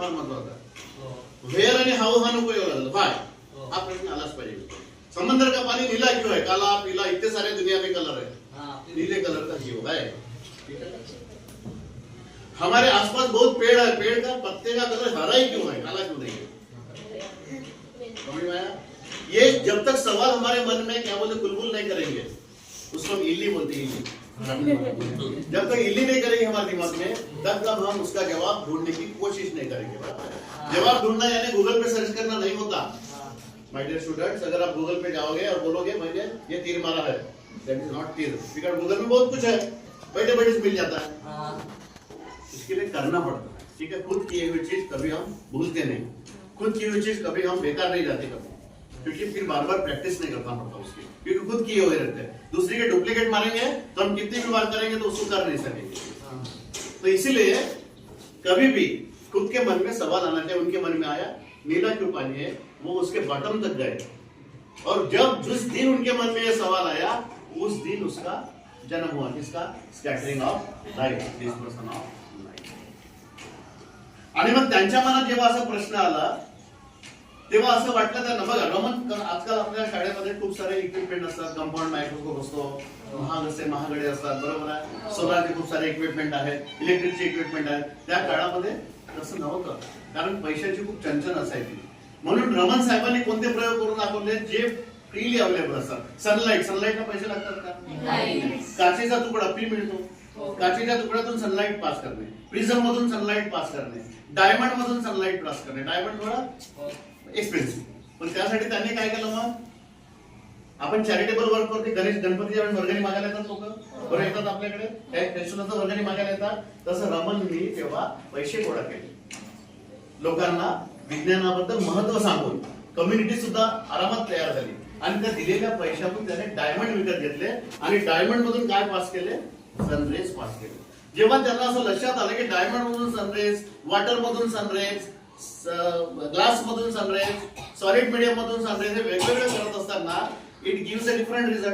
फार महत्वाचा आहे. व्हेअर आणि हाऊ हा नको एवढा लागला व्हाय हा प्रश्न आलाच पाहिजे. समंदर का पानी नीला क्यों है, काला पीला इतने सारे दुनिया में कलर है, नीले कलर का क्यों है? हमारे आसपास बहुत पेड़ है, पेड़ का पत्ते का कलर हरा ही क्यों है, काला क्यों नहीं है? समझ में आया? ये जब तक सवाल हमारे मन में क्या बोलते कुलबुल नहीं करेंगे, उसको हम इल्ली बोलते हैं, इल्ली। जब तक इल्ली नहीं करेंगे हमारे दिमाग में, तब तक हम उसका जवाब ढूंढने की कोशिश नहीं करेंगे। जवाब ढूंढना यानी गूगल पे सर्च करना नहीं होता। माय डियर स्टूडेंट्स, अगर आप गूगल पे जाओगे और बोलोगे मैंने ये तीर मारा है, दैट इज नॉट तीर, बिकॉज़ गूगल में बहुत कुछ है, बैठे बैठे मिल जाता है। इसके लिए करना पड़ता है, ठीक है? खुद की हुई चीज कभी हम भूलते नहीं, खुद की हुई चीज कभी हम बेकार नहीं जाते कभी, क्योंकि फिर बार बार प्रैक्टिस नहीं करना पड़ता उसकी, क्योंकि खुद किए हुए रहते हैं। दूसरे के डुप्लीकेट मारेंगे तो हम कितनी भी बार करेंगे तो उसको कर नहीं सकेंगे। तो इसीलिए कभी भी खुद के मन में सवाल आना चाहिए। उनके मन में आया नीला क्यों पानी है, वो उसके बॉटम तक गए, और जब जिस दिन उनके मन में यह सवाल आया उस दिन उसका जन्म हुआ, किसका? Scattering of light, dispersion of light. आणि मग त्यांच्या मनात जेव्हा असा प्रश्न आला तेव्हा असं वाटलं त्यांना, बघा रमन आजकाल आपल्या शाळेमध्ये खूप सारे इक्विपमेंट असतात, कंपाऊंड मायक्रोस्कोप असतो, महाग असे महागडे असतात, बरोबर आहे, सोलारचे खूप सारे इक्विपमेंट आहेत, इलेक्ट्रिकचे इक्विपमेंट आहेत. त्या काळामध्ये तसं नव्हतं, कारण पैशाची खूप चंचन असायची. म्हणून रमन साहेबांनी कोणते प्रयोग करून दाखवले जे फ्रीली अवेलेबल असतात. सनलाईटला पैसे लागतात का? काचेचा तुकडा फ्री मिळतो, काचेच्या तुकड्यातून सनलाईट पास करणे, प्रिझम मधून सनलाईट पास करणे, डायमंड मधून सनलाईट पास करणे. डायमंड थोडा एक्सपेन्सिव्ह, पण त्यासाठी त्यांनी काय केलं, मग आपण चॅरिटेबल वर्क करतो. गणपतीच्या वेळेस वर्गणी मागायला येतात लोक, बरं येतात आपल्याकडे, काही पेन्शनचं वर्गणी मागायला येतात. तसं रमननी तेव्हा पैसे गोळा केले, लोकांना विज्ञानाबद्दल महत्व सांगून कम्युनिटी सुद्धा आरामात तयार झाली, आणि त्या दिलेल्या पैशातून त्याने डायमंड विकत घेतले, आणि डायमंड मधून काय पास केले? सनरेज पास केले. जेव्हा त्यांना असं लक्षात आलं की डायमंड मधून सनरेज, वॉटर मधून सनरेज, ग्लास मधून सनरेज, सॉलिड मीडियम मधून सनरेज हे वेगवेगळे करत असताना it gives a different result.